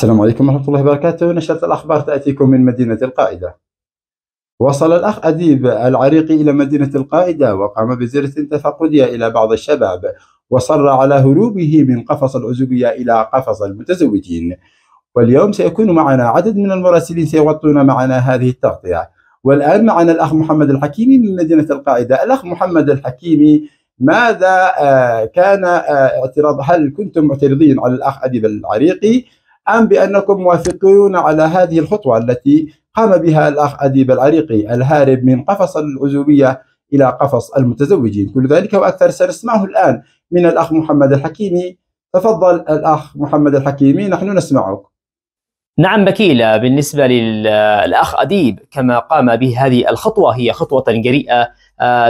السلام عليكم ورحمة الله وبركاته. نشرة الأخبار تأتيكم من مدينة القائدة. وصل الأخ أديب العريقي إلى مدينة القائدة وقام بزيارة تفقدية إلى بعض الشباب، وصر على هروبه من قفص العزوبية إلى قفص المتزوجين. واليوم سيكون معنا عدد من المراسلين سيغطون معنا هذه التغطية. والآن معنا الأخ محمد الحكيمي من مدينة القائدة. الأخ محمد الحكيمي، ماذا كان اعتراض؟ هل كنتم معترضين على الأخ أديب العريقي أم بأنكم موافقون على هذه الخطوة التي قام بها الأخ أديب العريقي، الهارب من قفص العزوبية إلى قفص المتزوجين؟ كل ذلك وأكثر سنسمعه الآن من الأخ محمد الحكيمي. تفضل الأخ محمد الحكيمي، نحن نسمعك. نعم بكيلة، بالنسبة للأخ أديب كما قام به، الخطوة هي خطوة جريئة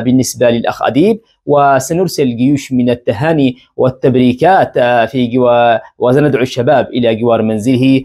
بالنسبة للأخ أديب، وسنرسل جيوش من التهاني والتبريكات وسندعو الشباب إلى جوار منزله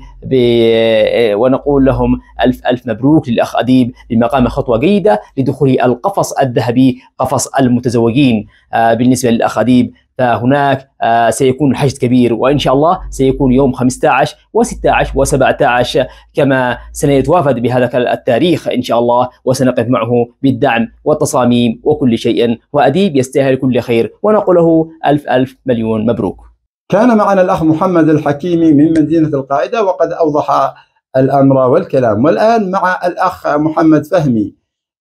ونقول لهم ألف ألف مبروك للأخ أديب بما قام خطوة جيدة لدخول القفص الذهبي، قفص المتزوجين. بالنسبة للأخ أديب فهناك سيكون حشد كبير، وإن شاء الله سيكون يوم 15 و16 و17 كما سنتوافد بهذا التاريخ إن شاء الله، وسنقف معه بالدعم والتصاميم وكل شيء، وأديب يستاهل كل خير، ونقول له ألف ألف مليون مبروك. كان معنا الأخ محمد الحكيمي من مدينة القائدة وقد أوضح الأمر والكلام. والآن مع الأخ محمد فهمي.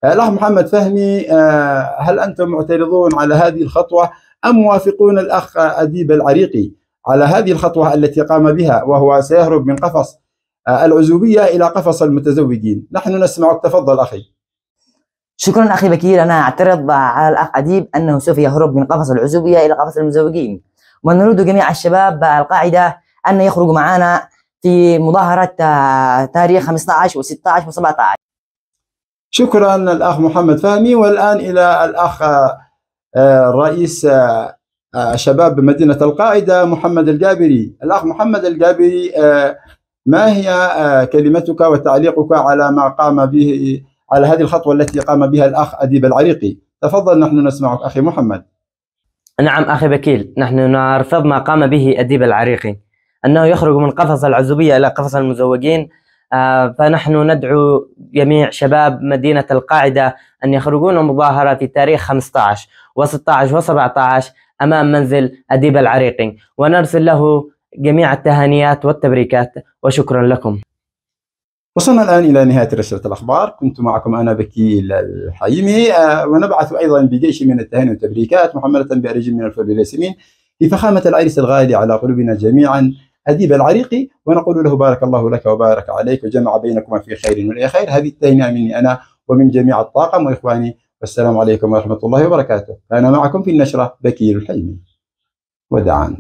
الأخ محمد فهمي، هل أنتم معترضون على هذه الخطوة أم موافقون الأخ أديب العريقي على هذه الخطوة التي قام بها، وهو سيهرب من قفص العزوبية إلى قفص المتزوجين؟ نحن نسمعك، تفضل أخي. شكرا أخي بكير. أنا أعترض على الأخ أديب أنه سوف يهرب من قفص العزوبية إلى قفص المتزوجين، ونريد جميع الشباب القاعدة أن يخرجوا معنا في مظاهرة تاريخ 15 و16 و17. شكرا الأخ محمد فهمي. والآن إلى الأخ رئيس شباب مدينة القائدة محمد الجابري. الأخ محمد الجابري، ما هي كلمتك وتعليقك على ما قام به، على هذه الخطوة التي قام بها الأخ أديب العريقي؟ تفضل، نحن نسمعك أخي محمد. نعم أخي بكيل، نحن نرفض ما قام به أديب العريقي، أنه يخرج من قفص العزوبية إلى قفص المزوجين. فنحن ندعو جميع شباب مدينة القاعدة أن يخرجون مظاهرة في تاريخ 15 و16 و17 أمام منزل أديب العريقي، ونرسل له جميع التهانيات والتبريكات، وشكرا لكم. وصلنا الآن إلى نهاية رشرة الأخبار. كنت معكم أنا بكيل الحيمي، ونبعث أيضا بجيش من التهاني والتبريكات محملة بأرجل من الفضل الياسمين لفخامة العريس الغالي على قلوبنا جميعا أديب العريقي، ونقول له بارك الله لك وبارك عليك وجمع بينكما في خير ولا خير. هذه التهنئة مني أنا ومن جميع الطاقم وإخواني، والسلام عليكم ورحمة الله وبركاته. كان معكم في النشرة بكيل الحيمي، وداعا.